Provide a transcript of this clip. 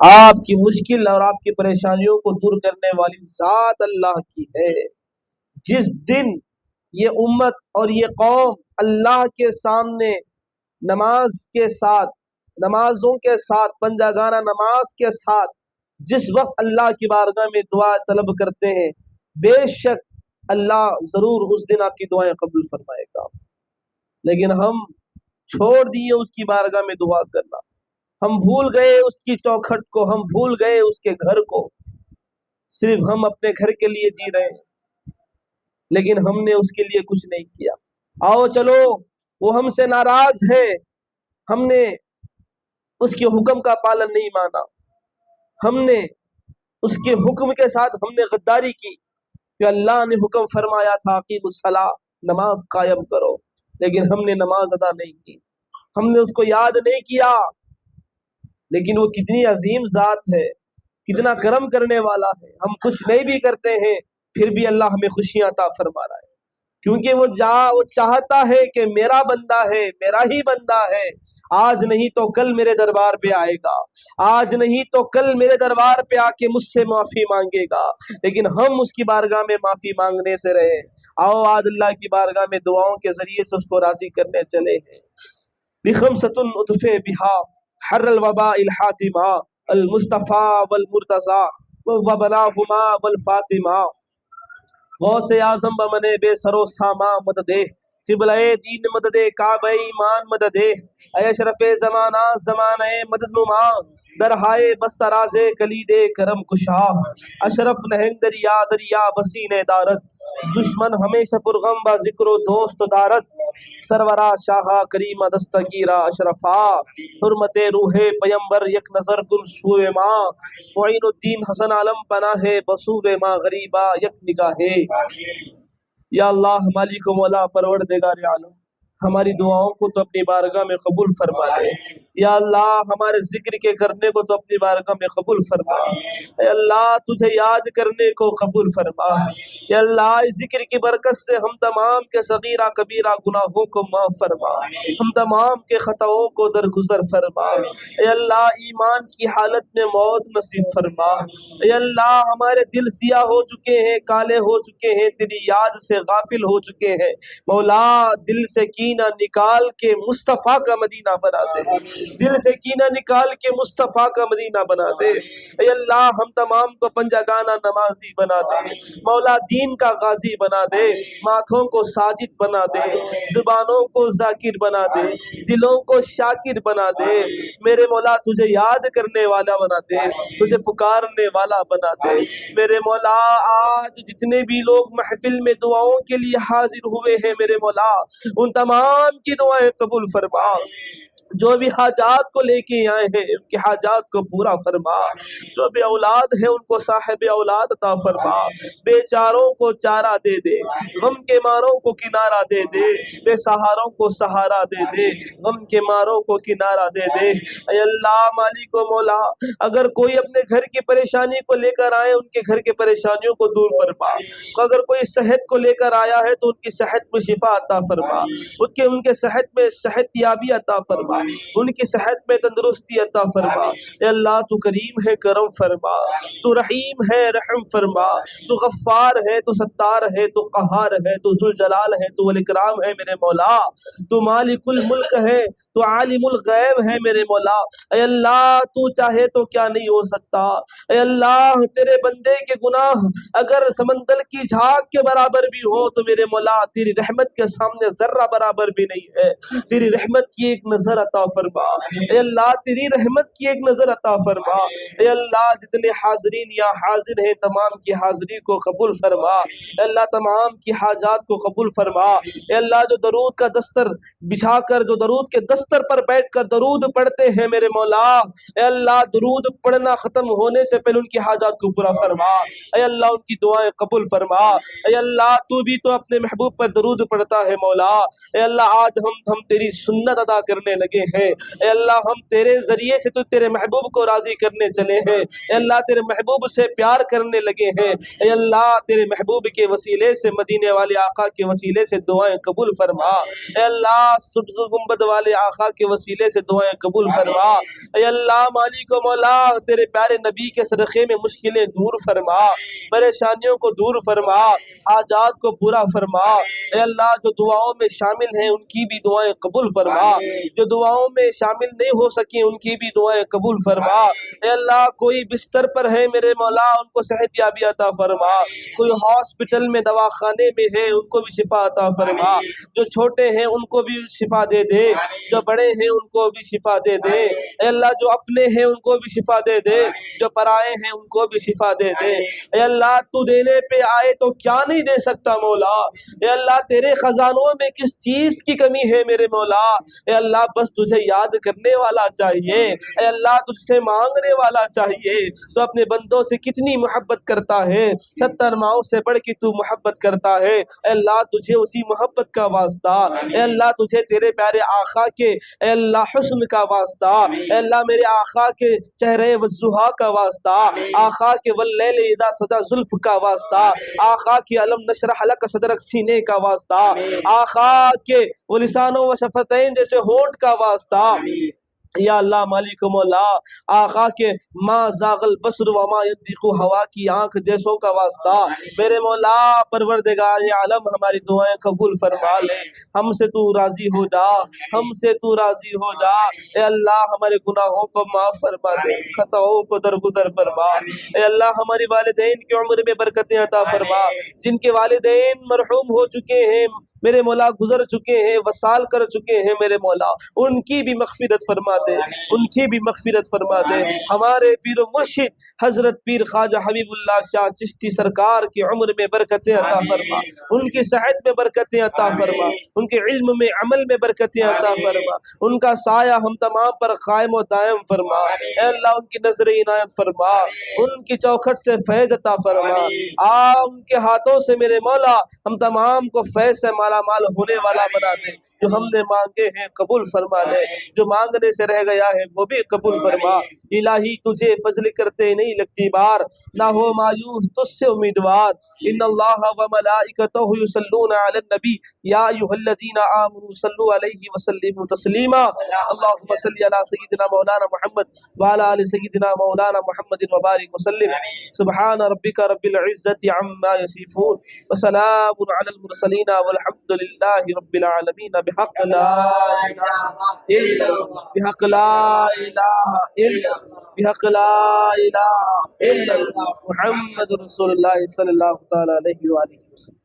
آپ کی مشکل اور آپ کی پریشانیوں کو دور کرنے والی ذات اللہ کی ہے۔ جس دن یہ امت اور یہ قوم اللہ کے سامنے نماز کے ساتھ، نمازوں کے ساتھ، پنجگانہ نماز کے ساتھ جس وقت اللہ کی بارگاہ میں دعا طلب کرتے ہیں، بے شک اللہ ضرور اس دن آپ کی دعائیں قبول فرمائے گا۔ لیکن ہم چھوڑ دیے اس کی بارگاہ میں دعا کرنا، ہم بھول گئے اس کی چوکھٹ کو، ہم بھول گئے اس کے گھر کو، صرف ہم اپنے گھر کے لیے جی رہے ہیں، لیکن ہم نے اس کے لیے کچھ نہیں کیا۔ آؤ چلو، وہ ہم سے ناراض ہے، ہم نے اس کے حکم کا پالن نہیں مانا، ہم نے اس کے حکم کے ساتھ ہم نے غداری کی کہ اللہ نے حکم فرمایا تھا اقیموا الصلاۃ، نماز قائم کرو، لیکن ہم نے نماز ادا نہیں کی، ہم نے اس کو یاد نہیں کیا۔ لیکن وہ کتنی عظیم ذات ہے، کتنا کرم کرنے والا ہے، ہم کچھ نہیں بھی کرتے ہیں پھر بھی اللہ ہمیں خوشیاں عطا فرما رہا ہے، کیونکہ وہ چاہتا ہے کہ میرا بندہ ہے، میرا ہی بندہ ہے، آج نہیں تو کل میرے دربار پہ آئے گا، آج نہیں تو کل میرے دربار پہ آ کے مجھ سے معافی مانگے گا، لیکن ہم اس کی بارگاہ میں معافی مانگنے سے رہے۔ آؤ آج اللہ کی بارگاہ میں دعاؤں کے ذریعے سے اس کو راضی کرنے چلے ہیں۔ بخمسۃ اطفئ بہا حر الوباء الحاتمہ المصطفیٰ والمرتضیٰ وبناہما والفاطمہ، غوث اعظم بمن بے سر و ساما مددے، قبلہ دین مدد کعبہ ایمان مددے، اے اشرف زمانہ زمانہ مدد نما، درہائے بستراز کلید کرم کشا، اشرف نہنگ دریا دریا بسین دارت، دشمن ہمیشہ پرغم با ذکر و دوست دارت، سرورا شاہا کریمہ دستگیرہ اشرفا، حرمت روح پیمبر یک نظر کن سوئے ماں، معین الدین حسن عالم پناہ بسوئے ماں غریبہ یک نگاہ۔ یا اللہ مالک و مولا پروردگار عالم، ہماری دعاؤں کو تو اپنی بارگاہ میں قبول فرما لے۔ یا اللہ ہمارے ذکر کے کرنے کو تو اپنی بارگاہ میں قبول فرما۔ اے اللہ تجھے یاد کرنے کو قبول فرما۔ یا اللہ اس ذکر کی برکت سے ہم تمام کے صغیرہ کبیرہ گناہوں کو معاف فرما، ہم تمام کے خطاؤں کو درگزر فرما۔ اے اللہ ایمان کی حالت میں موت نصیب فرما۔ اے اللہ ہمارے دل سیاہ ہو چکے ہیں، کالے ہو چکے ہیں، تیری یاد سے غافل ہو چکے ہیں، مولا دل سے کینہ نکال کے مصطفیٰ کا مدینہ بنا دے، دل سے کینہ نکال کے مصطفیٰ کا مدینہ بنا دے۔ اے اللہ ہم تمام کو پنجگانہ نمازی بنا دے، مولا دین کا غازی بنا دے، ماتھوں کو ساجد بنا دے، زبانوں کو ذاکر بنا دے، دلوں کو شاکر بنا دے، میرے مولا تجھے یاد کرنے والا بنا دے، تجھے پکارنے والا بنا دے۔ میرے مولا آج جتنے بھی لوگ محفل میں دعاؤں کے لیے حاضر ہوئے ہیں، میرے مولا ان تمام کی دعائیں قبول فرما، جو بھی حاجات کو لے کے آئے ہیں ان کی حاجات کو پورا فرما، جو بے اولاد ہیں ان کو صاحب اولاد عطا فرما، بے چاروں کو چارہ دے دے، غم کے ماروں کو کنارہ دے دے، بے سہاروں کو سہارا دے دے، غم کے ماروں کو کنارہ دے دے۔ اے اللہ مالک و مولا اگر کوئی اپنے گھر کی پریشانی کو لے کر آئے ان کے گھر کی پریشانیوں کو دور فرما، اگر کوئی صحت کو لے کر آیا ہے تو ان کی صحت میں شفا عطا فرما، ان کے صحت میں صحت یابی عطا فرما، ان کی صحت میں تندرستی عطا فرما۔ اے اللہ تو کریم ہے کرم فرما، تو رحیم ہے رحم فرما، تو غفار ہے، تو ستار ہے، تو قہار ہے، تو ذوالجلال ہے، تو والاکرام ہے میرے مولا، تو مالک الملک ہے، تو عالم الغیب ہے میرے مولا۔ اے اللہ تو چاہے تو کیا نہیں ہو سکتا، اے اللہ تیرے بندے کے گناہ اگر سمندر کی جھاگ کے برابر بھی ہو تو میرے مولا تیری رحمت کے سامنے ذرہ برابر بھی نہیں ہے، تیری رحمت کی ایک نظر عطا فرما، اے اللہ تیری رحمت کی ایک نظر عطا فرما۔ اے اللہ جتنے حاضرین یا حاضر ہیں تمام کی حاضری کو قبول فرما، اے اللہ تمام کی حاجات کو قبول فرما۔ اے اللہ جو درود کا دستر بچھا کر، جو درود کے دستر پر بیٹھ کر درود پڑھتے ہیں میرے مولا، اے اللہ درود پڑھنا ختم ہونے سے پہلے ان کی حاجات کو پورا فرما، اے اللہ ان کی دعائیں قبول فرما۔ اے اللہ تو بھی تو اپنے محبوب پر درود پڑھتا ہے مولا، اے اللہ آج ہم تیری سنت ادا کرنے لگے ہیں۔ اے اللہ ہم تیرے ذریعے سے تو تیرے محبوب کو راضی کرنے چلے ہیں۔ اے اللہ تیرے محبوب سے پیار کرنے لگے ہیں۔ اے اللہ تیرے محبوب کے وسیلے سے، مدینے والے آقا کے وسیلے سے دعائیں قبول فرما۔ اے اللہ سبز گنبد والے آقا کے وسیلے سے دعائیں قبول فرما۔ اے اللہ مالک و مولا تیرے پیارے نبی کے صدقے میں مشکلیں دور فرما، پریشانیوں کو دور فرما، حاجات کو پورا فرما۔ اے اللہ جو دعاؤں میں شامل ہیں ان کی بھی دعائیں قبول فرما، جو دعاؤں میں شامل نہیں ہو سکی ان کی بھی دعائیں قبول فرما۔ اے اللہ کوئی بستر پر ہے میرے مولا ان کو صحت یابی عطا فرما، کوئی ہاسپٹل میں دواخانے میں ہے ان کو بھی شفا عطا فرما، جو چھوٹے ہیں ان کو بھی شفا دے دے، جو بڑے ہیں ان کو بھی شفا دے دے۔ اے اللہ جو اپنے ہیں ان کو بھی شفا دے دے، جو پرائے ہیں ان کو بھی شفا دے دے۔ اے اللہ تو دینے پہ آئے تو کیا نہیں دے سکتا مولا۔ اے اللہ تیرے خزانوں میں کس چیز کی کمی ہے میرے مولا۔ اے اللہ بس تجھے یاد کرنے والا چاہیے، اے اللہ تجھ سے مانگنے والا چاہیے۔ تو اپنے بندوں سے کتنی محبت کرتا ہے، 70 ماؤں سے بڑھ کے تو محبت کرتا ہے۔ اے اللہ تجھے اسی محبت کا واسطہ، اے اللہ تجھے تیرے پیارے آقا کے اے اللہ حسن کا واسطہ، اے اللہ میرے آقا کے چہرے والضحیٰ کا واسطہ، آقا کے واللیل اذا سجی زلف کا واسطہ، آقا کے علم نشرح لک صدرک سینے کا واسطہ، آقا کے وہ لسان و شفتین جیسے ہونٹ کا واسطہ۔ یا اللہ مالک و مولا آقا کے ما زاغ البصر وما ينطق ہوا کی آنکھ جیسوں کا واسطہ، میرے مولا پروردگار عالم ہماری دعائیں قبول فرما لے۔ ہم سے تو راضی ہو جا، ہم سے تو راضی ہو جا۔ اے اللہ ہمارے گناہوں کو معاف فرما دے، خطاؤں کو درگزر فرما۔ اے اللہ ہمارے والدین کی عمر میں برکتیں عطا فرما، جن کے والدین مرحوم ہو چکے ہیں میرے مولا، گزر چکے ہیں، وصال کر چکے ہیں میرے مولا، ان کی بھی مغفرت فرما دے، ان کی بھی مغفرت فرما دے۔ ہمارے پیر و مرشد حضرت پیر خواجہ حبیب اللہ شاہ چشتی سرکار کی عمر میں برکتیں عطا فرما، ان کی صحت میں برکتیں عطا فرما، ان کے علم میں عمل میں برکتیں عطا فرما، ان کا سایہ ہم تمام پر قائم و دائم فرما۔ اے اللہ ان کی نظر عنایت فرما، ان کی چوکھٹ سے فیض عطا فرما۔ ان کے ہاتھوں سے میرے مولا ہم تمام کو فیض سے مالا مال ہونے والا بنا دے۔ جو ہم نے مانگے ہیں قبول فرما لے، جو مانگنے سے رہ گیا ہے وہ بھی قبول فرما۔ الہی تجھے فضل کرتے نہیں لگتی بار، نہ ہو مایوس تجھ سے امیدوار۔ ان اللہ و ملائکتہ یصلون علی النبی یا ایھا الذین آمنوا صلوا علیہ وسلموا تسلیما۔ اللہم صل علی سیدنا مولانا محمد وعلی آل سیدنا مولانا محمد وبارک وسلم۔ سبحان ربک رب العزة عما یصفون وسلام علی المرسلین والحمد للہ رب العالمین۔ بحق لا الہ الا اللہ، بحق لا الہ الا اللہ، بحق لا الہ الا اللہ، محمد رسول اللہ صلی اللہ تعالی علیہ وآلہ وسلم۔